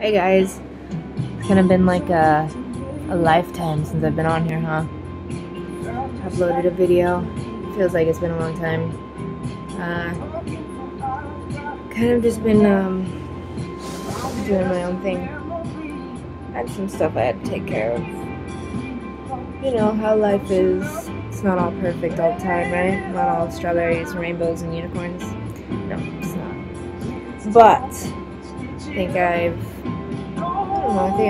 Hey guys, it's kind of been like a lifetime since I've been on here, huh? Uploaded a video. Feels like it's been a long time. Kind of just been doing my own thing. Had some stuff I had to take care of. You know how life is. It's not all perfect all the time, right? Not all strawberries, rainbows, and unicorns. No, it's not. But I think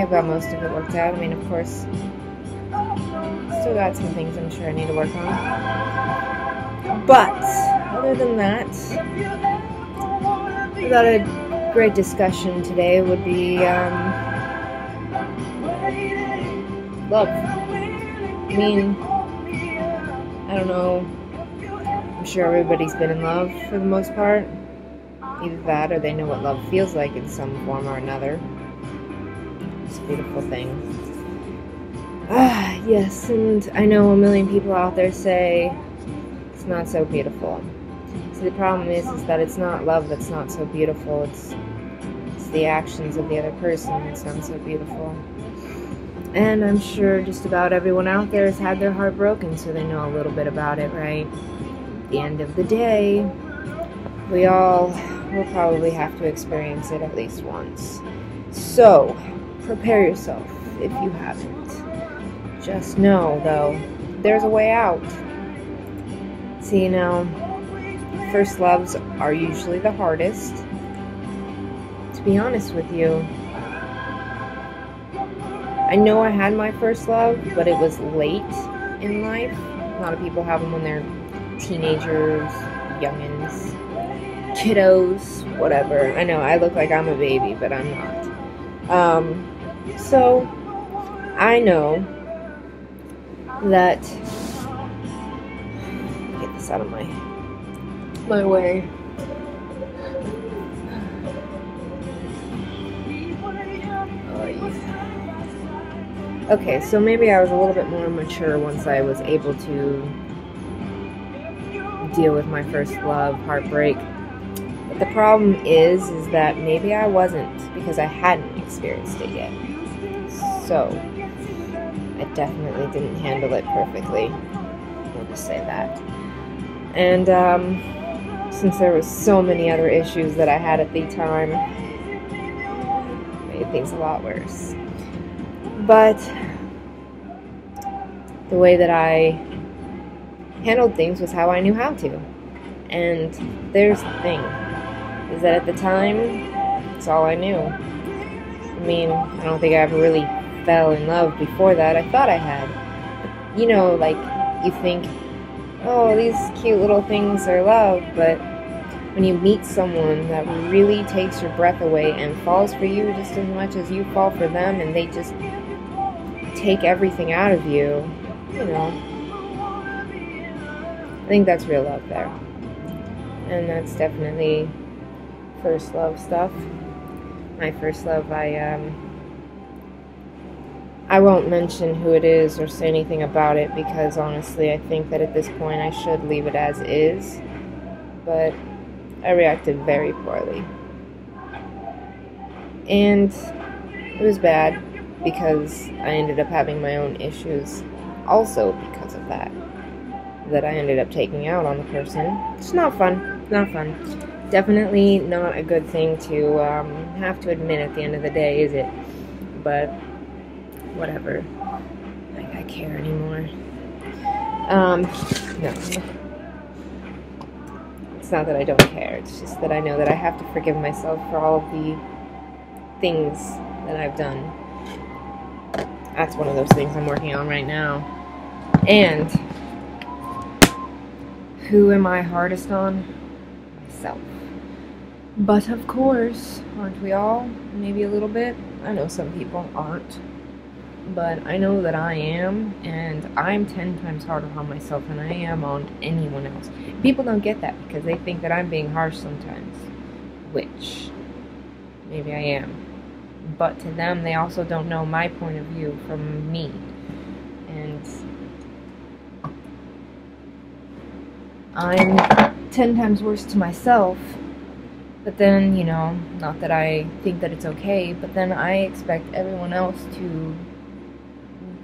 I've got most of it worked out. I mean, of course, still got some things I'm sure I need to work on. But other than that, I thought a great discussion today would be love. I mean, I don't know. I'm sure everybody's been in love for the most part. Either that or they know what love feels like in some form or another. It's a beautiful thing. Yes, and I know a million people out there say it's not so beautiful. See, the problem is that it's not love that's not so beautiful. It's the actions of the other person that's not so beautiful. And I'm sure just about everyone out there has had their heart broken, so they know a little bit about it, right? At the end of the day, we all will probably have to experience it at least once. So, prepare yourself if you haven't. Just know, though, there's a way out. See, first loves are usually the hardest. To be honest with you, I know I had my first love, but it was late in life. A lot of people have them when they're teenagers, youngins, kiddos, whatever. I know I look like I'm a baby, but I'm not. So I know that, get this out of my way. Oh, yeah. Okay, so maybe I was a little bit more mature once I was able to deal with my first love, heartbreak. But the problem is that maybe I wasn't because I hadn't experienced it yet. So, I definitely didn't handle it perfectly. We'll just say that. And since there was so many other issues that I had at the time, it made things a lot worse. But the way that I handled things was how I knew how to. And there's the thing, is that at the time, it's all I knew. I mean, I don't think I ever really fell in love before that. I thought I had. But, like, you think, oh, these cute little things are love, but when you meet someone that really takes your breath away and falls for you just as much as you fall for them, and they just take everything out of you, I think that's real love there. And that's definitely first love stuff. My first love, I won't mention who it is or say anything about it because honestly I think that at this point I should leave it as is. But I reacted very poorly. And it was bad because I ended up having my own issues also because of that I ended up taking out on the person. It's not fun. Not fun. Definitely not a good thing to have to admit at the end of the day, is it? But whatever. I care anymore. No. It's not that I don't care. It's just that I know that I have to forgive myself for all of the things that I've done. That's one of those things I'm working on right now. And who am I hardest on? Myself. But of course, aren't we all? Maybe a little bit. I know some people aren't. But I know that I am, and I'm 10 times harder on myself than I am on anyone else. People don't get that because they think that I'm being harsh sometimes. Which, maybe I am. But to them, they also don't know my point of view from me. And I'm 10 times worse to myself But then, you know, not that I think that it's okay, but then I expect everyone else to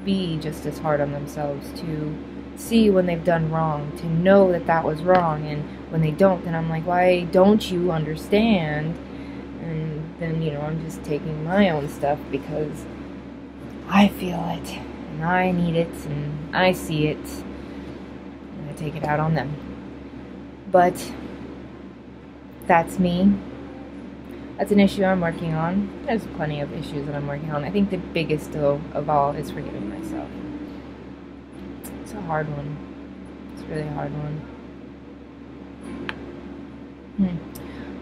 be just as hard on themselves, to see when they've done wrong, to know that that was wrong, and when they don't, then I'm like, why don't you understand? And then, you know, I'm just taking my own stuff because I feel it, and I need it, and I see it, and I take it out on them. But that's me. That's an issue I'm working on. There's plenty of issues that I'm working on. I think the biggest, though, of all is forgiving myself. It's a hard one. It's a really hard one.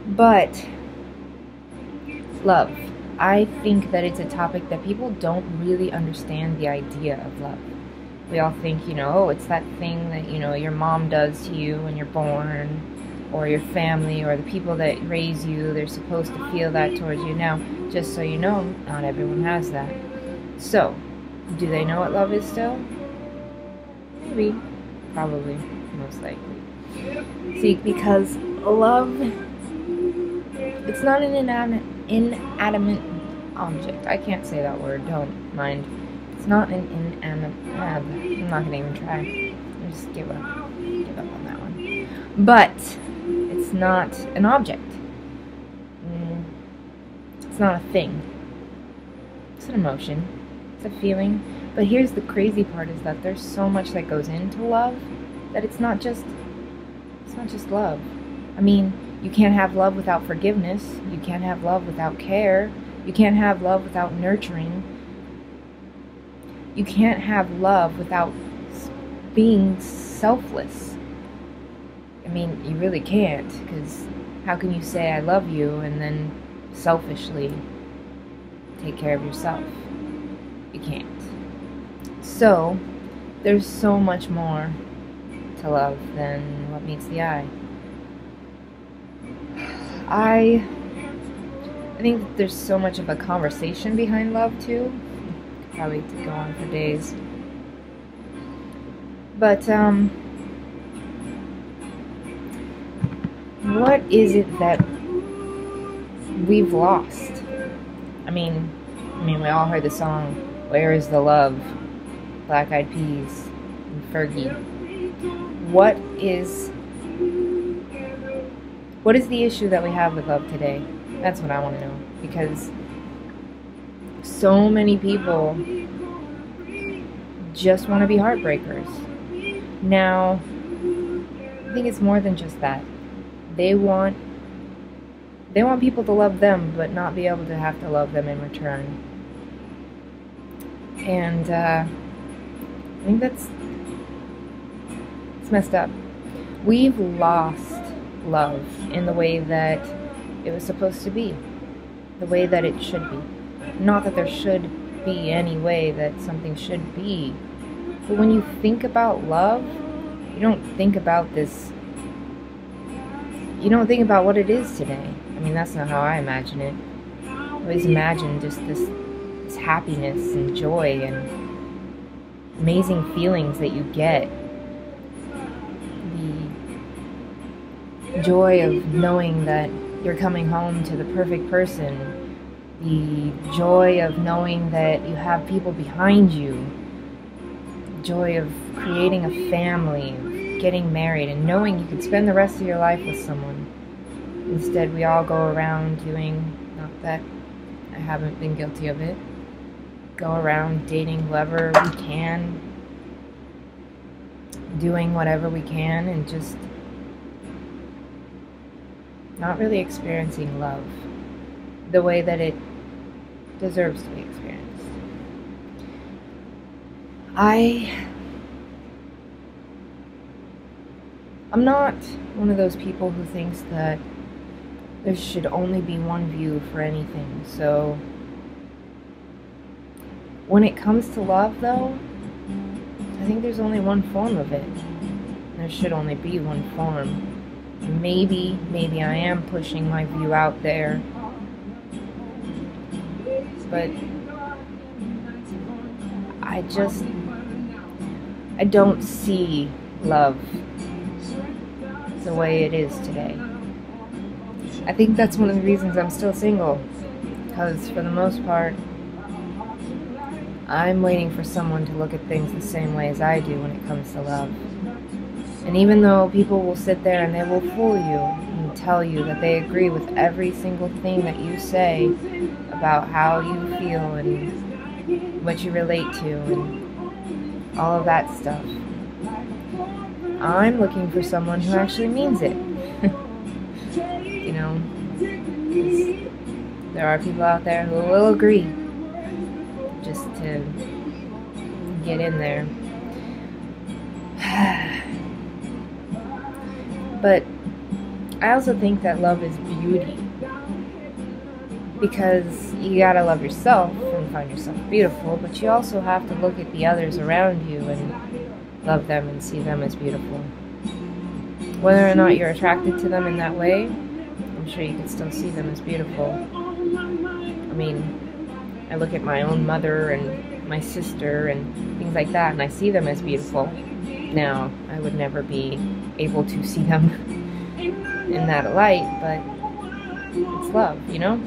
But love. I think that it's a topic that people don't really understand the idea of love. We all think, you know, oh, it's that thing that, you know, your mom does to you when you're born, or your family, or the people that raise you, they're supposed to feel that towards you. Now, just so you know, not everyone has that. So, do they know what love is still? Maybe. Probably. Most likely. See, because love, it's not an inanimate object. I can't say that word, don't mind. It's not an inanimate, I'm not gonna even try. I'll just give up on that one. But it's not an object. It's not a thing. It's an emotion. It's a feeling. But here's the crazy part, is that there's so much that goes into love that it's not just love. I mean, you can't have love without forgiveness. You can't have love without care. You can't have love without nurturing. You can't have love without being selfless. I mean, you really can't, because how can you say I love you and then selfishly take care of yourself? You can't. So, there's so much more to love than what meets the eye. I think that there's so much of a conversation behind love, too. Probably could go on for days. But, what is it that we've lost? I mean, we all heard the song, Where is the Love? Black Eyed Peas and Fergie. What is the issue that we have with love today? That's what I want to know. Because so many people just want to be heartbreakers. Now, I think it's more than just that. They want people to love them, but not be able to have to love them in return. And I think it's messed up. We've lost love in the way that it was supposed to be, the way that it should be. Not that there should be any way that something should be, but when you think about love, you don't think about this. You don't think about what it is today. I mean, that's not how I imagine it. I always imagine just this happiness and joy and amazing feelings that you get. The joy of knowing that you're coming home to the perfect person. The joy of knowing that you have people behind you. The joy of creating a family, of getting married, and knowing you could spend the rest of your life with someone. Instead, we all go around doing, not that I haven't been guilty of it, go around dating whoever we can, doing whatever we can, and just not really experiencing love the way that it deserves to be experienced. I'm not one of those people who thinks that there should only be one view for anything. So when it comes to love, though, I think there's only one form of it. There should only be one form. Maybe I am pushing my view out there, but I don't see love the way it is today. I think that's one of the reasons I'm still single, because for the most part, I'm waiting for someone to look at things the same way as I do when it comes to love. And even though people will sit there and they will fool you and tell you that they agree with every single thing that you say about how you feel and what you relate to and all of that stuff, I'm looking for someone who actually means it. You know, there are people out there who will agree just to get in there. But I also think that love is beauty, because you gotta love yourself and find yourself beautiful, but you also have to look at the others around you and love them and see them as beautiful. Whether or not you're attracted to them in that way, I'm sure you can still see them as beautiful. I mean, I look at my own mother and my sister and things like that, and I see them as beautiful. Now, I would never be able to see them in that light, but it's love, you know?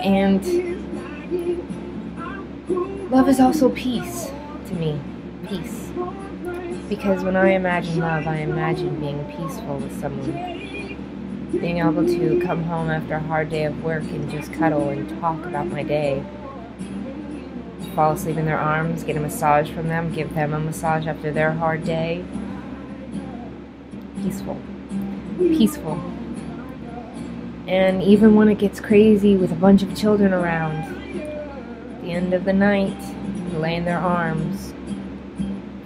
And love is also peace to me. Peace. Because when I imagine love, I imagine being peaceful with someone. Being able to come home after a hard day of work and just cuddle and talk about my day. Fall asleep in their arms, get a massage from them, give them a massage after their hard day. Peaceful. Peaceful. And even when it gets crazy with a bunch of children around, at the end of the night, you lay in their arms,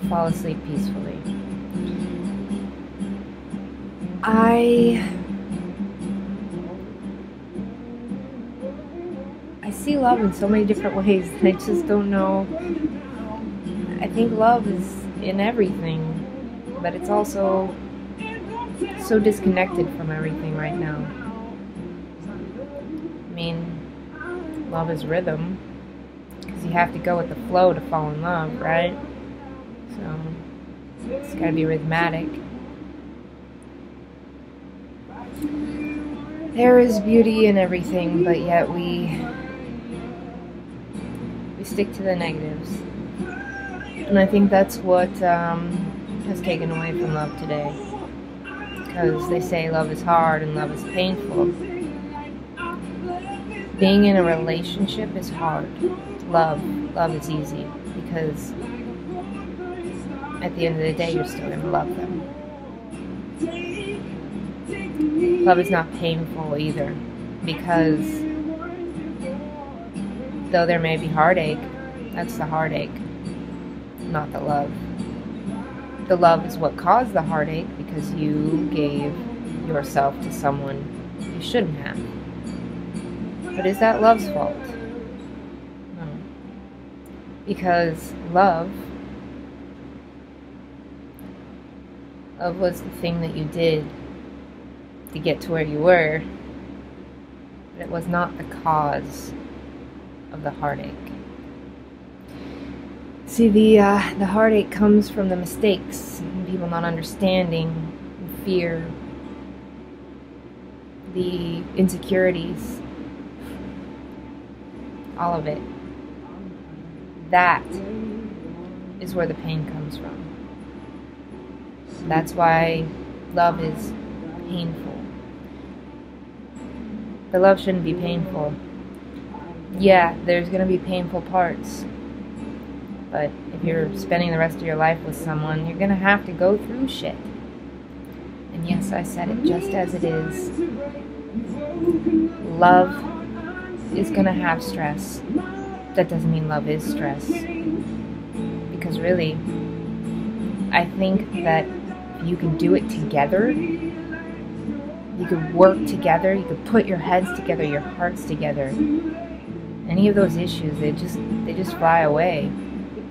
fall asleep peacefully. I see love in so many different ways, and I just don't know. I think love is in everything, but it's also so disconnected from everything right now. I mean, love is rhythm, because you have to go with the flow to fall in love, right? So, it's gotta be rhythmic. There is beauty in everything, but yet we stick to the negatives. And I think that's what has taken away from love today. Because they say love is hard and love is painful. Being in a relationship is hard. Love is easy, because at the end of the day, you're still going to love them. Love is not painful either, because though there may be heartache, that's the heartache, not the love. The love is what caused the heartache, because you gave yourself to someone you shouldn't have. But is that love's fault? No. Because love was the thing that you did to get to where you were, but it was not the cause of the heartache. See, the heartache comes from the mistakes, and people not understanding, and fear, the insecurities, all of it. That is where the pain comes from. That's why love is painful. But love shouldn't be painful. Yeah, there's going to be painful parts. But if you're spending the rest of your life with someone, you're going to have to go through shit. And yes, I said it just as it is. Love is going to have stress. That doesn't mean love is stress. Because really, I think that you can do it together. You could work together. You could put your heads together, your hearts together. Any of those issues, they just fly away.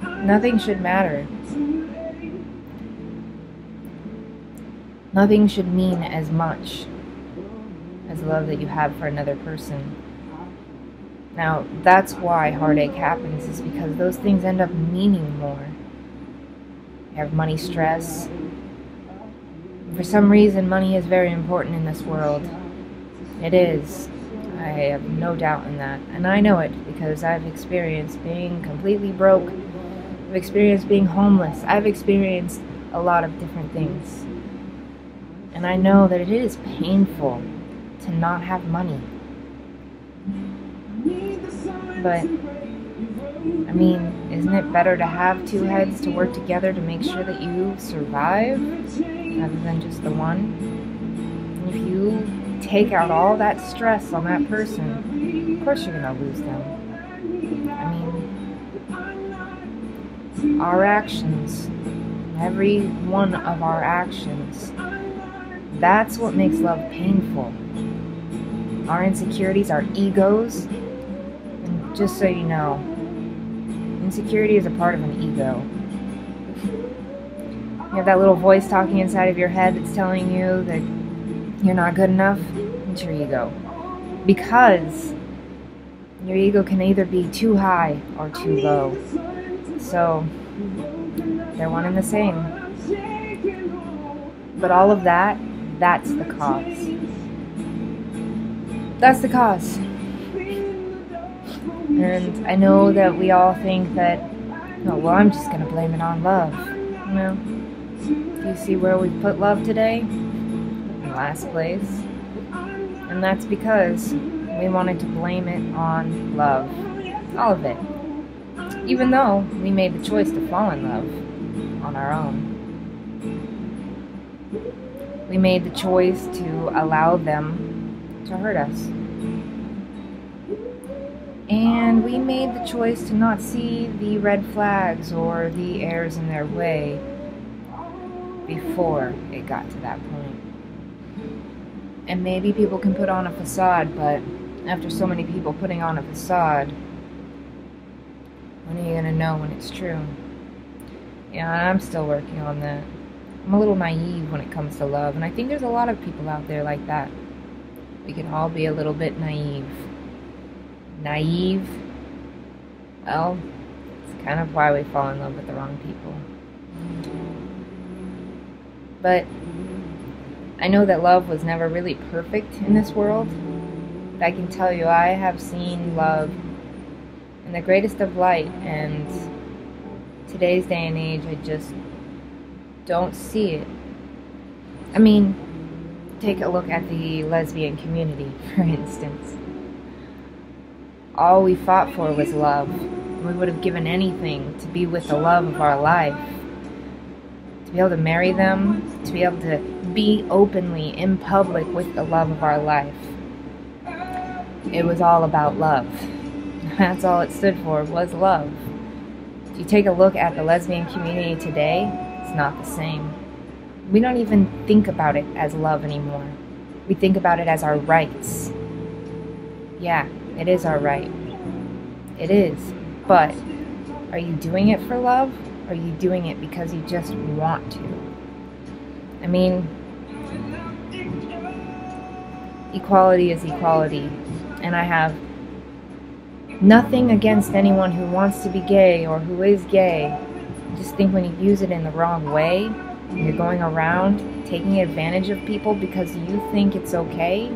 Nothing should matter. Nothing should mean as much as the love that you have for another person. Now, that's why heartache happens, is because those things end up meaning more. You have money stress, For some reason, money is very important in this world. It is. I have no doubt in that. And I know it because I've experienced being completely broke. I've experienced being homeless. I've experienced a lot of different things. And I know that it is painful to not have money. But, I mean, isn't it better to have two heads to work together to make sure that you survive rather than just the one? And if you take out all that stress on that person, of course you're going to lose them. I mean, our actions, every one of our actions, that's what makes love painful. Our insecurities, our egos, and just so you know, insecurity is a part of an ego. You have that little voice talking inside of your head that's telling you that you're not good enough. It's your ego. Because your ego can either be too high or too low. So, they're one and the same. But all of that, that's the cause. That's the cause. And I know that we all think that, oh, well, I'm just going to blame it on love. No. Do you see where we put love today? In last place. And that's because we wanted to blame it on love. All of it. Even though we made the choice to fall in love on our own. We made the choice to allow them to hurt us. And we made the choice to not see the red flags or the errors in their way before it got to that point. And maybe people can put on a facade, but after so many people putting on a facade, when are you going to know when it's true? Yeah, I'm still working on that. I'm a little naive when it comes to love, and I think there's a lot of people out there like that. We can all be a little bit naive. Naive? Well, it's kind of why we fall in love with the wrong people. But I know that love was never really perfect in this world. But I can tell you, I have seen love in the greatest of light, and today's day and age, I just don't see it. I mean, take a look at the lesbian community, for instance. All we fought for was love. We would have given anything to be with the love of our life. To be able to marry them, to be able to be openly in public with the love of our life. It was all about love. That's all it stood for, was love. If you take a look at the lesbian community today, it's not the same. We don't even think about it as love anymore. We think about it as our rights. Yeah, it is our right. It is. But are you doing it for love? Or are you doing it because you just want to? I mean, equality is equality. And I have nothing against anyone who wants to be gay or who is gay. I just think when you use it in the wrong way, you're going around taking advantage of people because you think it's okay.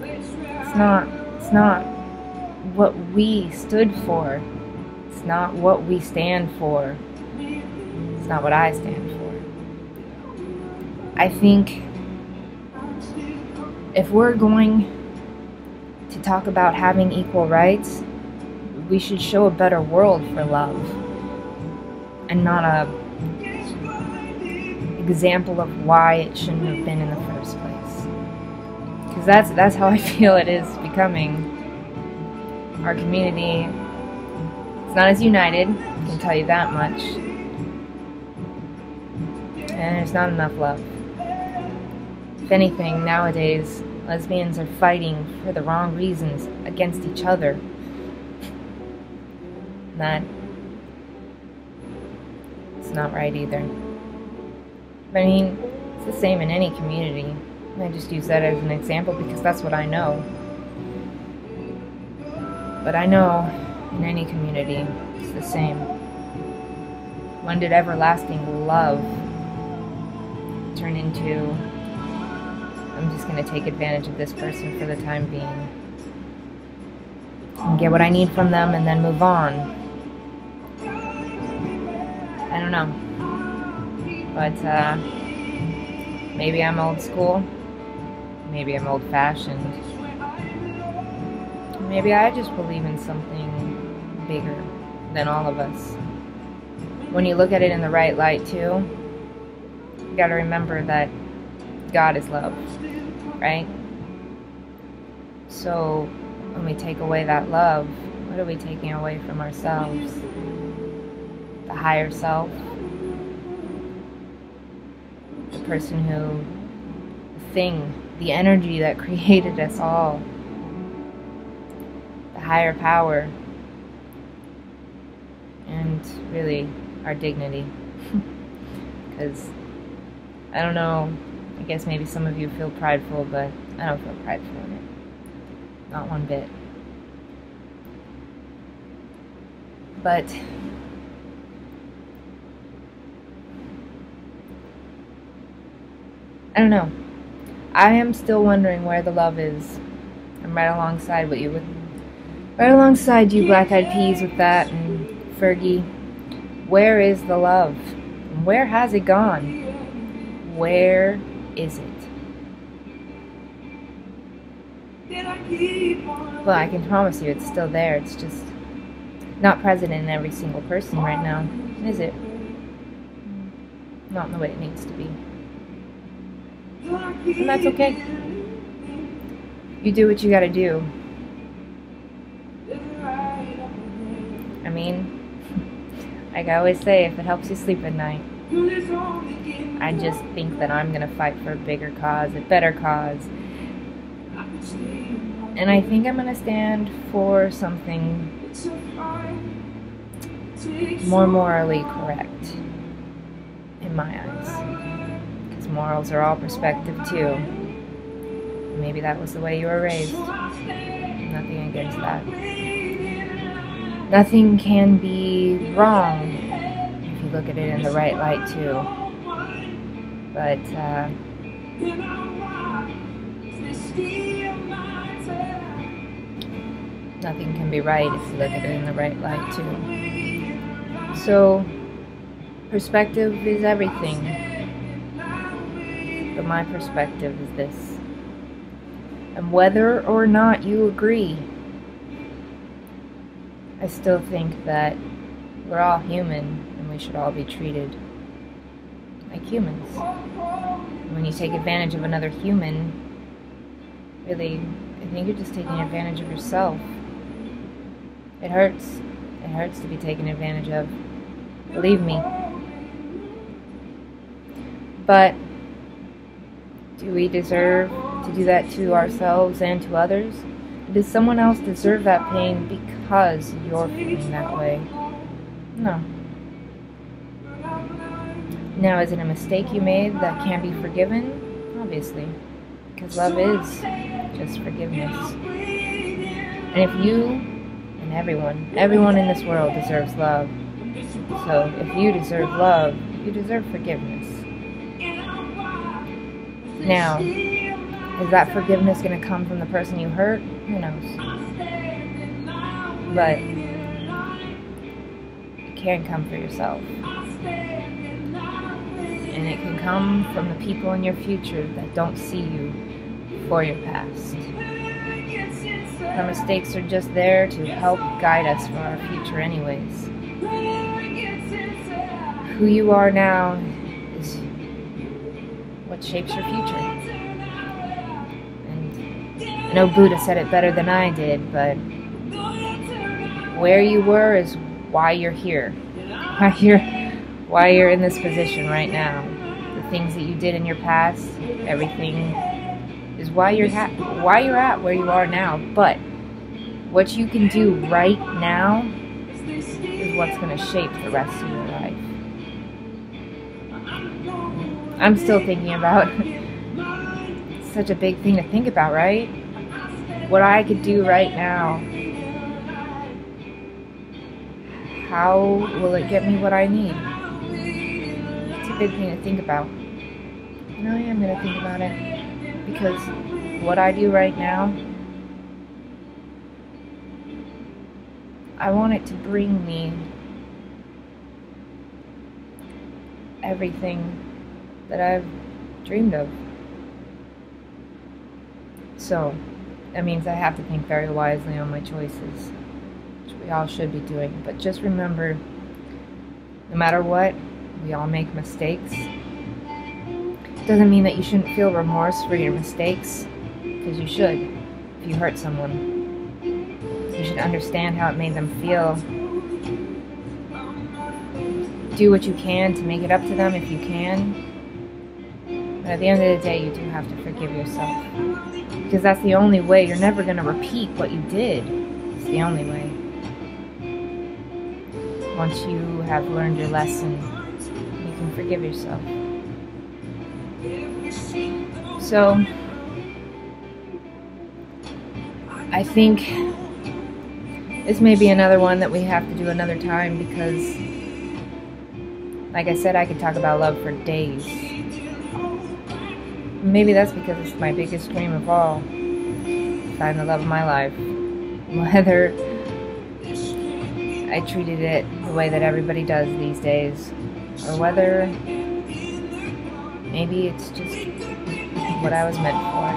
It's not what we stood for. It's not what we stand for. It's not what I stand for. I think if we're going to talk about having equal rights, we should show a better world for love and not a example of why it shouldn't have been in the first place. Because that's how I feel it is becoming. Our community, it's not as united, I can tell you that much. And there's not enough love. If anything, nowadays, lesbians are fighting for the wrong reasons against each other. That it's not right either. But I mean, it's the same in any community. I just use that as an example because that's what I know. But I know in any community, it's the same. When did everlasting love turn into, I'm just going to take advantage of this person for the time being and get what I need from them and then move on. I don't know. But maybe I'm old school. Maybe I'm old-fashioned. Maybe I just believe in something bigger than all of us. When you look at it in the right light, too, you gotta remember that God is love, right? So when we take away that love, what are we taking away from ourselves? The higher self? The person who, the thing, the energy that created us all. The higher power. And really, our dignity. Because, I don't know, I guess maybe some of you feel prideful, but I don't feel prideful in it. Not one bit. But I don't know. I am still wondering where the love is. I'm right alongside what you would, right alongside you, Black Eyed Peas, with that, and Fergie. Where is the love? Where has it gone? Where is it? Well, I can promise you it's still there. It's just not present in every single person right now, is it? Not in the way it needs to be. And that's okay. You do what you gotta do. I mean, like I always say, if it helps you sleep at night, I just think that I'm gonna fight for a bigger cause, a better cause. And I think I'm gonna stand for something more morally correct in my eyes. Because morals are all perspective too. Maybe that was the way you were raised. Nothing against that. Nothing can be wrong if you look at it in the right light too. But nothing can be right if you look at it in the right light too. So perspective is everything. But my perspective is this. And whether or not you agree, I still think that we're all human and we should all be treated like humans. And when you take advantage of another human, really, I think you're just taking advantage of yourself. It hurts. It hurts to be taken advantage of. Believe me. But do we deserve to do that to ourselves and to others? Does someone else deserve that pain because you're feeling that way? No. Now, is it a mistake you made that can't be forgiven? Obviously. Because love is just forgiveness. And if you and everyone in this world deserves love. So if you deserve love, you deserve forgiveness. Now, is that forgiveness going to come from the person you hurt? Who knows? But it can come for yourself. And it can come from the people in your future that don't see you for your past. Our mistakes are just there to help guide us for our future anyways. Who you are now is what shapes your future. And I know Buddha said it better than I did, but where you were is why you're here. Why you're in this position right now. The things that you did in your past, everything is why you're at where you are now. But what you can do right now is what's going to shape the rest of your life. I'm still thinking about it's such a big thing to think about, right? What I could do right now. How will it get me what I need? It's a big thing to think about. And I am going to think about it, because what I do right now, I want it to bring me everything that I've dreamed of. So that means I have to think very wisely on my choices, which we all should be doing. But just remember, no matter what, we all make mistakes. Doesn't mean that you shouldn't feel remorse for your mistakes, because you should. If you hurt someone, you should understand how it made them feel. Do what you can to make it up to them if you can. But at the end of the day, you do have to forgive yourself, because that's the only way. You're never going to repeat what you did. It's the only way. Once you have learned your lesson, you can forgive yourself. So, I think this may be another one that we have to do another time, because, like I said, I could talk about love for days. Maybe that's because it's my biggest dream of all, to find the love of my life. Whether I treated it the way that everybody does these days, or whether maybe it's just what I was meant for.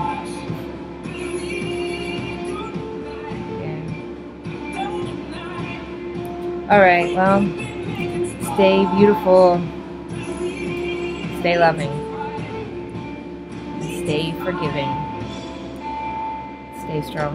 Yeah. Alright, well, stay beautiful, stay loving, stay forgiving, stay strong.